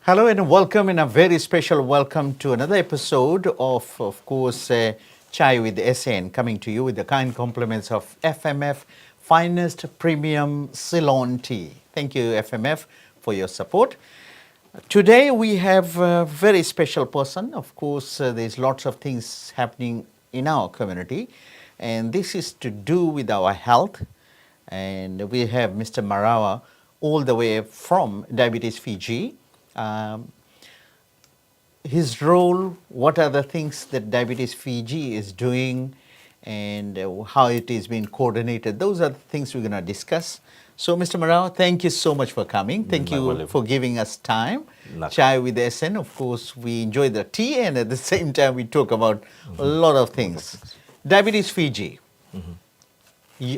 Hello and welcome, and a very special welcome to another episode of course, Chai with SN, coming to you with the kind compliments of FMF Finest Premium Ceylon Tea. Thank you, FMF, for your support. Today we have a very special person. Of course, there's lots of things happening in our community, and this is to do with our health. And we have Mr. Marawa all the way from Diabetes Fiji. His role, what are the things that Diabetes Fiji is doing, and how it is being coordinated. Those are the things we're going to discuss. So, Mr. Marawa, thank you so much for coming. Thank you for giving us time. Chai with SN, of course, we enjoy the tea, and at the same time we talk about a lot of things. Diabetes Fiji,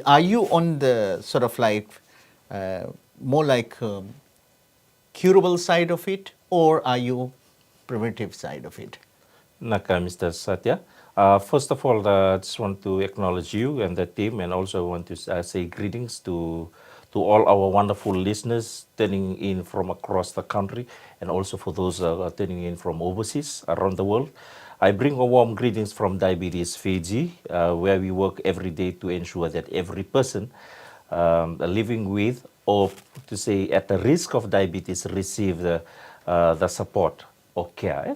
are you on the sort of like, more like curable side of it, or are you preventive side of it? Naka, Mr. Satya. First of all, I just want to acknowledge you and the team, and also want to say greetings to all our wonderful listeners tuning in from across the country, and also for those tuning in from overseas around the world. I bring a warm greetings from Diabetes Fiji, where we work every day to ensure that every person living with, or to say at the risk of diabetes, receive the support or care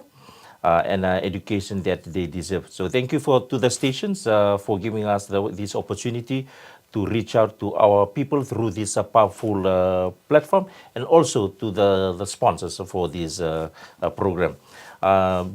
and education that they deserve. So thank you to the stations for giving us this opportunity to reach out to our people through this powerful platform, and also to the sponsors for this program. I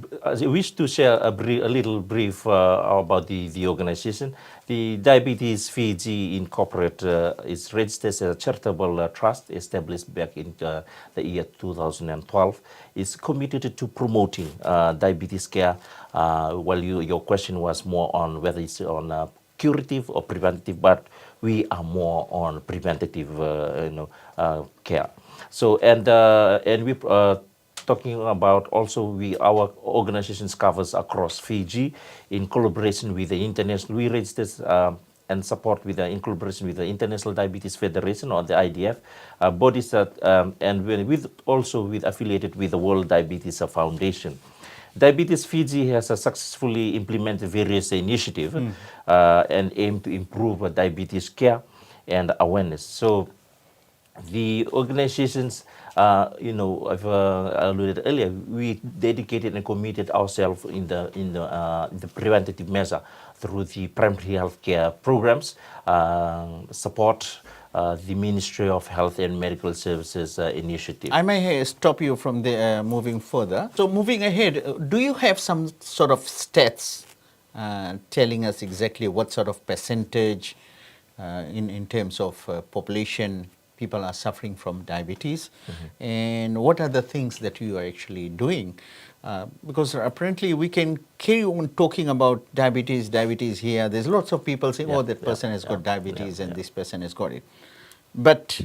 wish to share a little brief about the organization. The Diabetes Fiji Incorporated is registered as a charitable trust established back in the year 2012. It's committed to promoting diabetes care. Well, your question was more on whether it's on curative or preventative, but we are more on preventative, care. So and we talking about also our organizations covers across Fiji in collaboration with the international. We registered and support in collaboration with the International Diabetes Federation, or the IDF, bodies that and with affiliated with the World Diabetes Foundation. Diabetes Fiji has successfully implemented various initiatives and aim to improve diabetes care and awareness. So the organizations, I've alluded earlier, we dedicated and committed ourselves in the preventative measure through the primary health care programs, support the Ministry of Health and Medical Services initiative. I may stop you from there moving further. So moving ahead, do you have some sort of stats telling us exactly what sort of percentage in terms of population people are suffering from diabetes, and what are the things that you are actually doing? Because apparently we can carry on talking about diabetes here. There's lots of people saying, oh, that person has got diabetes and this person has got it. But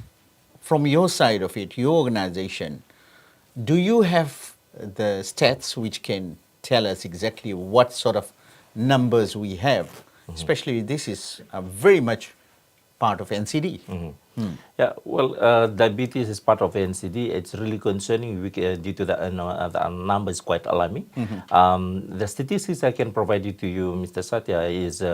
from your side of it, your organization, do you have the stats which can tell us exactly what sort of numbers we have? Especially this is very much part of NCD. Yeah, well, diabetes is part of NCD. It's really concerning due to the number is quite alarming. The statistics I can provide to you, Mr. Satya, is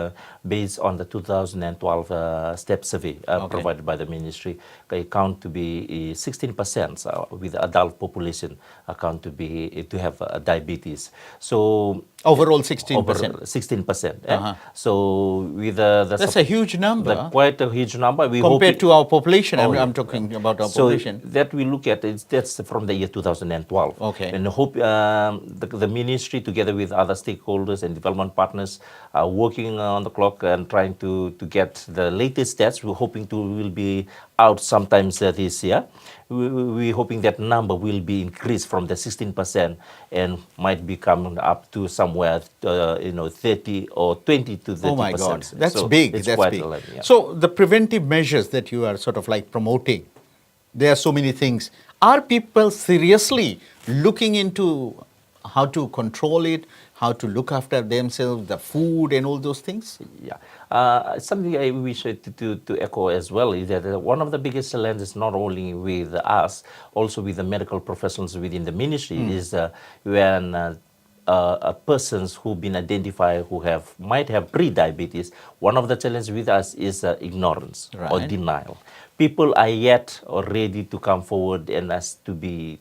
based on the 2012 STEP survey provided by the ministry. They count to be 16% with adult population account to have diabetes. So overall 16%. Overall 16%. So with that's a huge number. Quite a huge number. We compared to our population. I'm talking about our population. So that we look at that's from the year 2012. Okay. And hope the ministry, together with other stakeholders and development partners, are working on the clock and trying to get the latest stats. We're hoping will be out sometimes this year. We're hoping that number will be increased from the 16% and might be coming up to somewhere 30 or 20 to 30%. Oh my God, that's big. It's that's quite big. A lot, yeah. So the preventive measures that you are sort of like promoting, there are so many things. Are people seriously looking into how to control it, how to look after themselves, the food and all those things? Yeah. Something I wish to echo as well is that one of the biggest challenges, not only with us, also with the medical professionals within the ministry, is when persons who've been identified who might have pre-diabetes, one of the challenges with us is ignorance or Right. denial. People are yet or ready to come forward and as to be,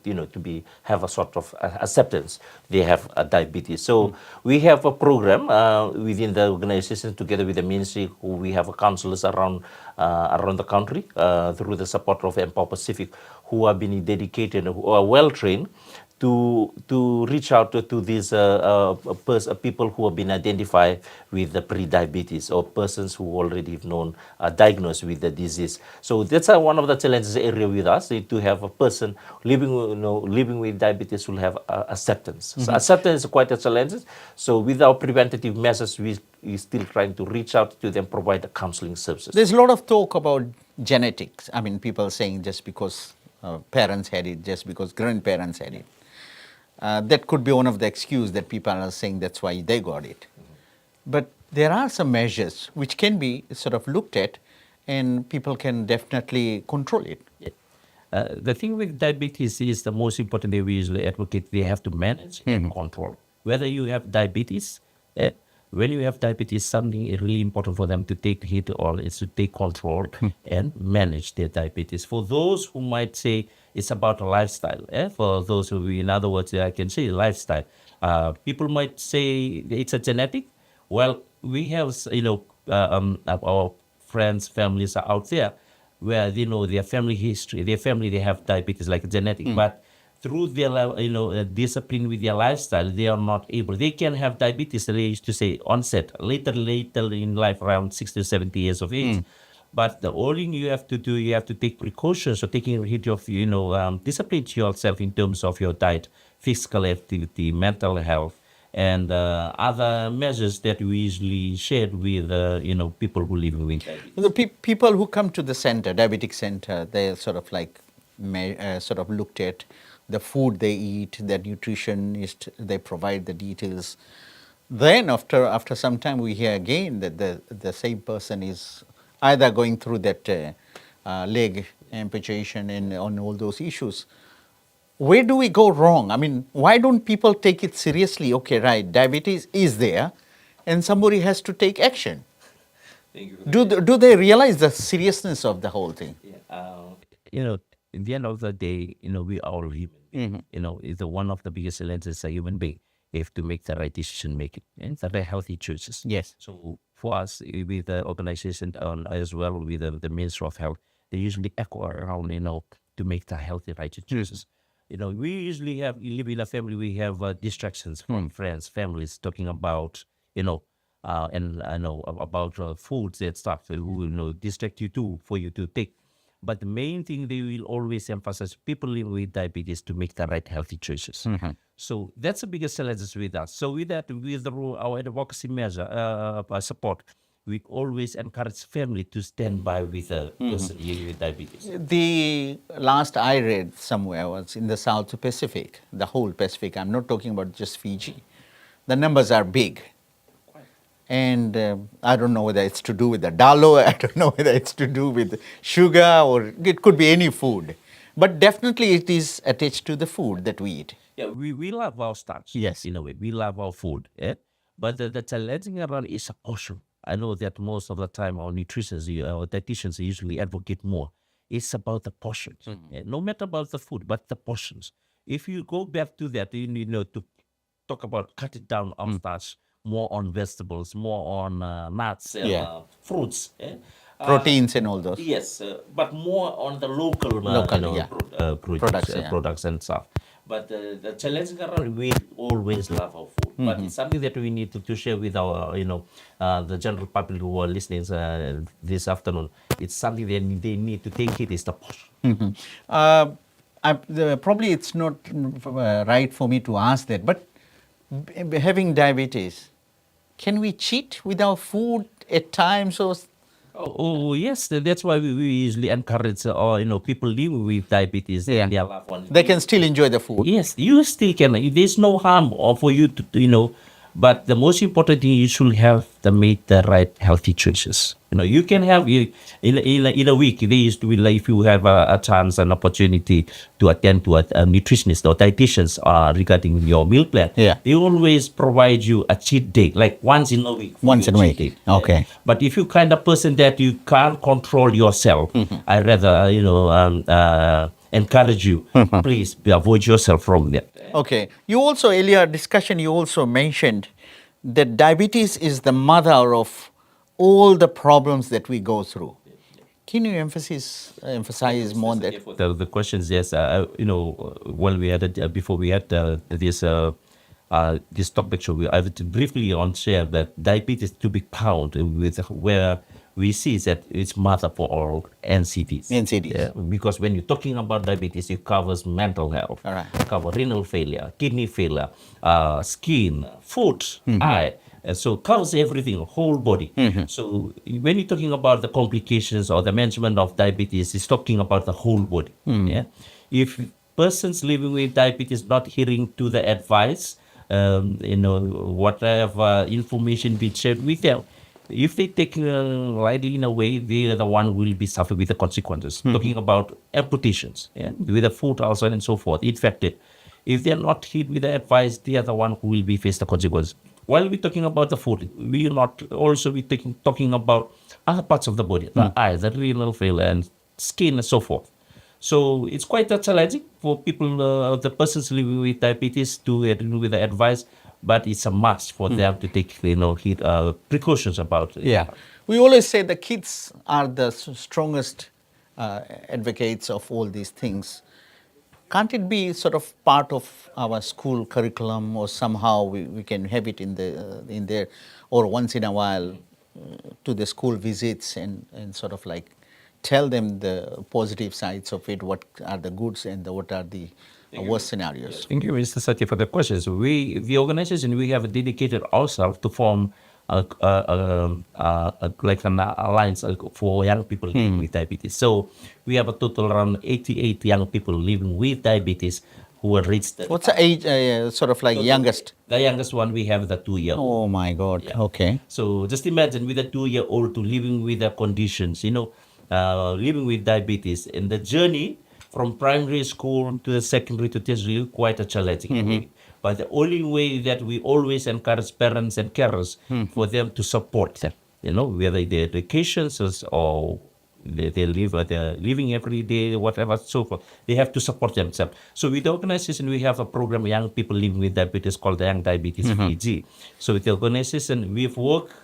have a sort of acceptance they have diabetes. So we have a program within the organization together with the ministry. We have counselors around the country through the support of Empower Pacific, who have been dedicated, who are well trained to reach out to these people who have been identified with the pre-diabetes or persons who already have known diagnosed with the disease. So that's one of the challenges area with us, to have a person living with diabetes will have acceptance. So acceptance is quite a challenge. So with our preventative measures, we still trying to reach out to them, provide the counseling services. There's a lot of talk about genetics. I mean, people saying just because parents had it, just because grandparents had it. That could be one of the excuse that people are saying that's why they got it. But there are some measures which can be sort of looked at and people can definitely control it. The thing with diabetes is the most important thing we usually advocate, they have to manage and control. Whether you have diabetes, when you have diabetes, something is really important for them to take heed or is to take control and manage their diabetes. For those who might say it's about a lifestyle, for those who, in other words, I can say lifestyle. People might say it's a genetic. Well, we have, our friends, families are out there where they know their family history, they have diabetes like genetic, but through their discipline with their lifestyle, they are not able. They can have diabetes. They used to say onset later in life, around 60 to 70 years of age. But the only thing you have to do, you have to take precautions. So taking heed of discipline yourself in terms of your diet, physical activity, mental health, and other measures that we usually shared with people who live with diabetes. The people who come to the center, diabetic center, they sort of like sort of looked at the food they eat, their nutritionist, they provide the details. Then after some time we hear again that the same person is either going through that leg amputation and on all those issues. Where do we go wrong? I mean, why don't people take it seriously? Okay, right, diabetes is there and somebody has to take action. Thank you. Do they realize the seriousness of the whole thing? In the end of the day, we are all human. It's one of the biggest challenges a human being. You have to make the right decision making and the right healthy choices. Yes. So for us, with the organization as well with the Ministry of Health, they usually echo around, to make the healthy, righteous choices. We usually live in a family, we have distractions from friends, families talking about, and I know about foods and stuff who will distract you too for you to take. But the main thing they will always emphasize people living with diabetes to make the right healthy choices. So that's the biggest challenges with us. So with that, with our advocacy measure support, we always encourage family to stand by with a person living with diabetes. The last I read somewhere was in the South Pacific, the whole Pacific. I'm not talking about just Fiji. The numbers are big. And I don't know whether it's to do with the dalo, I don't know whether it's to do with sugar, or it could be any food. But definitely it is attached to the food that we eat. Yeah, we love our starch. Yes. In a way, we love our food. But the challenging around is a portion. I know that most of the time our nutritionists, our dietitians usually advocate more. It's about the portions. No matter about the food, but the portions. If you go back to that, to talk about cut it down on starch, more on vegetables, more on nuts and fruits. Proteins and all those. Yes, but more on the local, products and stuff. But the challenge around, we always love our food, but it's something that we need to share with our, the general public who are listening this afternoon. It's something that they need to take it is the portion. Probably it's not right for me to ask that, but having diabetes, can we cheat with our food at times? Or Yes, that's why we usually encourage people living with diabetes Yeah. and their loved ones. They can still enjoy the food. Yes, you still can. There's no harm or for you to. But the most important thing, you should have to make the right healthy choices. You can have in a week. They used to be like if you have a chance, an opportunity to attend to a nutritionist or dietitians regarding your meal plan. Yeah. They always provide you a cheat day, like once in a week. for Once you, in a cheat week. day. Okay. But if you kind of person that you can't control yourself, I rather encourage you, please avoid yourself from that. Okay. You also, earlier discussion, you also mentioned that diabetes is the mother of all the problems that we go through. Can you emphasize more on that? The questions, yes. When we had it, before we had this topic show, I would briefly on share that diabetes to be pound with where we see that it's mother for all NCDs. NCDs. Yeah, because when you're talking about diabetes, it covers mental health, All right. it covers renal failure, kidney failure, skin, foot, eye. So covers everything, whole body. So when you're talking about the complications or the management of diabetes, it's talking about the whole body. Yeah. If persons living with diabetes not adhering to the advice, whatever information be shared with them, if they take lightly in a way, they are the one who will be suffering with the consequences. Talking about amputations, with the foot ulcer and so forth, infected. If they are not hit with the advice, they are the one who will be face the consequences. While we're talking about the food, we will not also be talking about other parts of the body, the eye, the renal failure, and skin, and so forth. So it's quite challenging for people, the persons living with diabetes, to adhere with the advice, but it's a must for them to take, precautions about it. Yeah. We always say the kids are the strongest advocates of all these things. Can't it be sort of part of our school curriculum, or somehow we can have it in there, or once in a while to the school visits and sort of like tell them the positive sides of it, what are the goods and what are the worst scenarios? Thank you, Mr. Satya, for the questions. The organization, we have dedicated ourselves to form like an alliance for young people living with diabetes. So we have a total around 88 young people living with diabetes who are reached. What's the age, sort of like youngest? The youngest one, we have the 2-year-old. Oh my God. Yeah. Okay. So just imagine with a 2-year-old to living with the conditions, living with diabetes, and the journey from primary school to the secondary to tertiary, quite a challenging way. But the only way that we always encourage parents and carers for them to support them, whether they're educations or they're living every day, whatever, so forth. They have to support themselves. So with the organization, we have a program, young people living with diabetes, called the Young Diabetes PG. So with the organization, we've worked,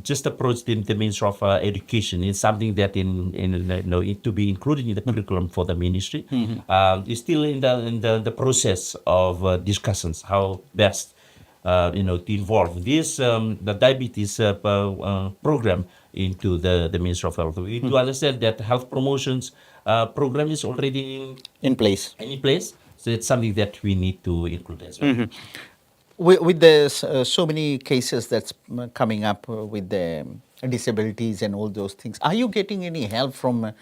just approach the means of education. It's something that it to be included in the curriculum for the ministry. It's still in the process of discussions how best to involve this the diabetes program into the Ministry of Health. We do understand that health promotions program is already In place. in place, so it's something that we need to include as well. With the so many cases that's coming up with the disabilities and all those things, are you getting any help from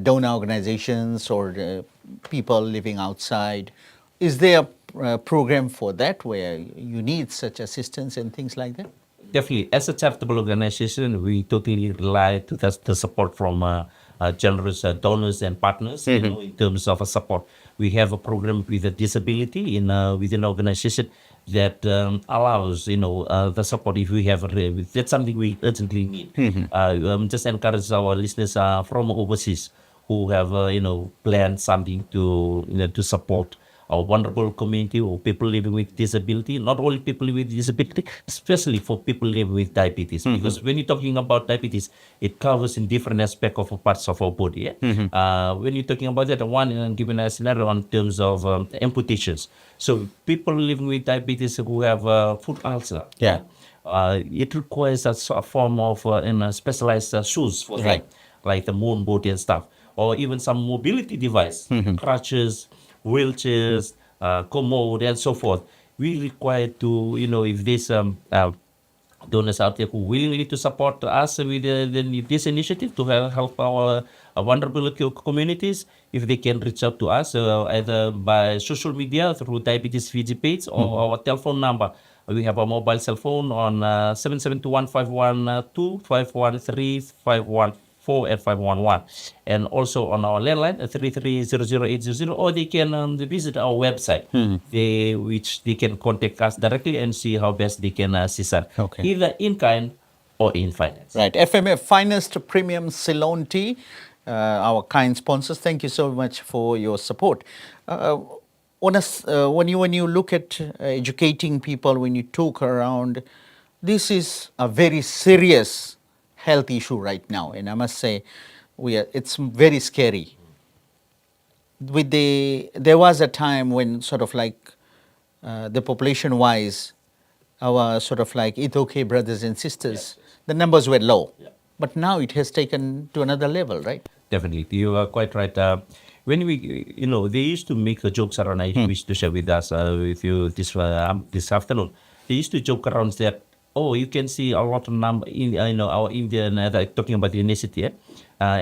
donor organizations or people living outside? Is there a program for that where you need such assistance and things like that? Definitely, as a charitable organization, we totally rely to the support from generous donors and partners. In terms of a support, we have a program with a disability within the organization that allows the support if we have that's something we urgently need. Just encourage our listeners from overseas who have planned something to support our wonderful community or people living with disability. Not only people living with disability, especially for people living with diabetes. Because when you're talking about diabetes, it covers in different aspects of parts of our body. When you're talking about that, one given a scenario in terms of amputations. So people living with diabetes who have foot ulcer. Yeah. It requires a form of specialized shoes for them, Right. like the moon boat and stuff, or even some mobility device, crutches, wheelchairs, commode, and so forth. We require to, if this donors out there who willingly to support us with this initiative to help our vulnerable communities. If they can reach out to us either by social media through Diabetes Fiji page or our telephone number. We have a mobile cell phone on 7721-512-513-514 and 511, and also on our landline 33008000, or they can visit our website, which they can contact us directly and see how best they can assist us, Okay. either in kind or in finance. Right. FMF Finest Premium Ceylon Tea, our kind sponsors. Thank you so much for your support. When you look at educating people, when you talk around, this is a very serious health issue right now, and I must say, it's very scary. There was a time when sort of like the population wise, our sort of like Itoke brothers and sisters, the numbers were low. Yeah. But now it has taken to another level, right? Definitely, you are quite right. When they used to make jokes around. I wish to share with us, with you this afternoon. They used to joke around that, oh, you can see a lot of number in our Indian, talking about the ethnicity,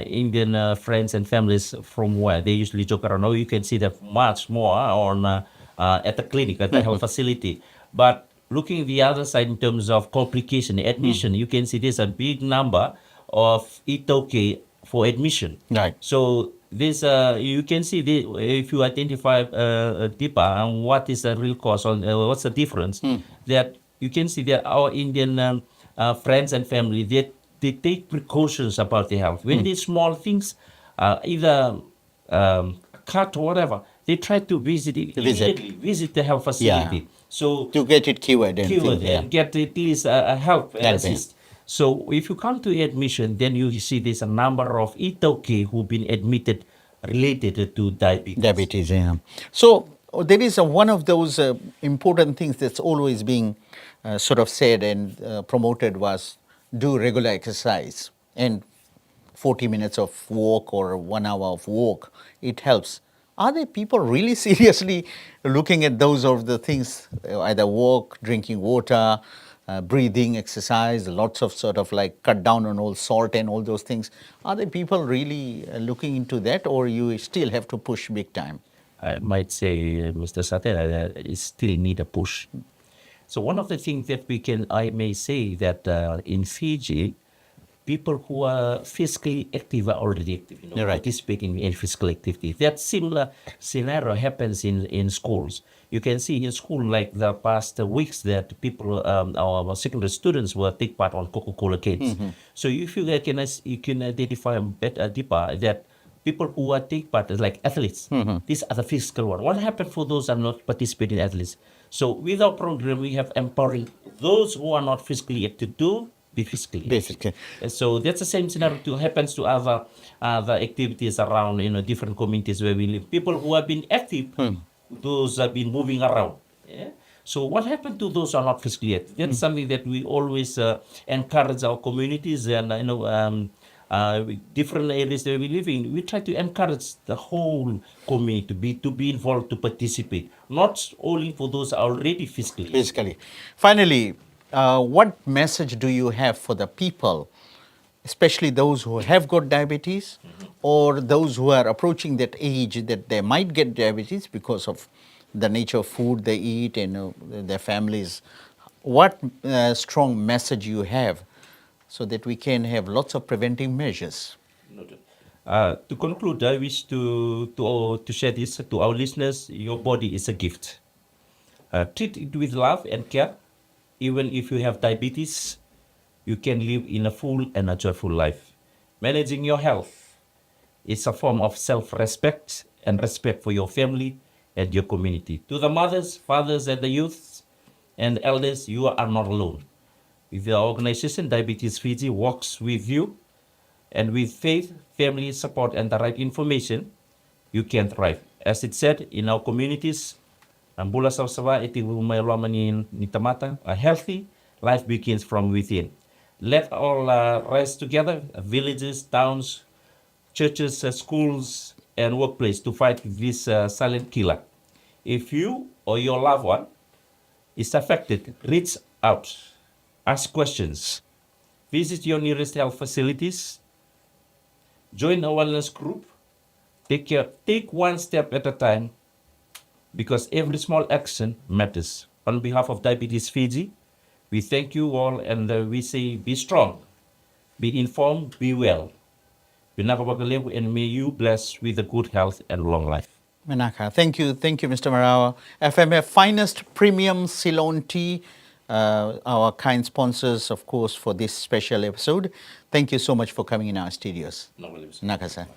Indian friends and families from where they usually joke around. Oh, you can see that much more on at the clinic, at the health facility. But looking the other side in terms of complication, admission, you can see there's a big number of Itoke for admission. Right. So this you can see if you identify deeper and what is the real cause or what's the difference, that you can see that our Indian friends and family, they take precautions about their health. When these small things, either cut or whatever, they try to visit the health facility. Yeah. So To get it cured and cured things, yeah. and get at least help and Help, assist. So if you come to admission, then you see there's a number of Itoke who've been admitted related to diabetes. Diabetes, yeah. So there is one of those important things that's always being sort of said and promoted was do regular exercise and 40 minutes of walk or 1 hour of walk. It helps. Are there people really seriously looking at those of the things, either walk, drinking water, breathing, exercise, lots of sort of like cut down on all salt and all those things? Are there people really looking into that, or you still have to push big time? I might say, Mr. Satya, that it still need a push. So one of the things that I may say that in Fiji, people who are physically active are already active, You're right. participating in physical activity. That similar scenario happens in schools. You can see in school, like the past weeks, that people, our secondary students, will take part on Coca-Cola kids. So if you can identify deeper that people who are take part as like athletes, these are the physical one. What happened for those who are not participating athletes? So with our program, we have empowering those who are not physically active to be physically. Basically. So that's the same scenario too happens to other activities around different communities where we live. People who have been active, those have been moving around. Yeah? So what happened to those who are not physically active? That's something that we always encourage our communities and different areas that we live in. We try to encourage the whole community to be involved, to participate, not only for those already physically. Basically. Finally, what message do you have for the people, especially those who have got diabetes or those who are approaching that age that they might get diabetes because of the nature of food they eat and their families? What strong message you have so that we can have lots of preventive measures? To conclude, I wish to share this to our listeners. Your body is a gift. Treat it with love and care. Even if you have diabetes, you can live in a full and a joyful life. Managing your health is a form of self-respect and respect for your family and your community. To the mothers, fathers, and the youths and elders, you are not alone. With the organization, Diabetes Fiji walks with you, and with faith, family support, and the right information, you can thrive. As it said, in our communities, Ambula Sawasawa, iti umayalama ni tamata, a healthy life begins from within. Let all rise together, villages, towns, churches, schools, and workplace to fight this silent killer. If you or your loved one is affected, reach out. Ask questions. Visit your nearest health facilities. Join a wellness group. Take one step at a time because every small action matters. On behalf of Diabetes Fiji, we thank you all and we say be strong, be informed, be well. Binakabagalew, and may you bless with a good health and long life. Menaka, thank you, Mr. Marawa. FMF Finest Premium Ceylon Tea, our kind sponsors, of course, for this special episode. Thank you so much for coming in our studios. No worries. Naka, sir.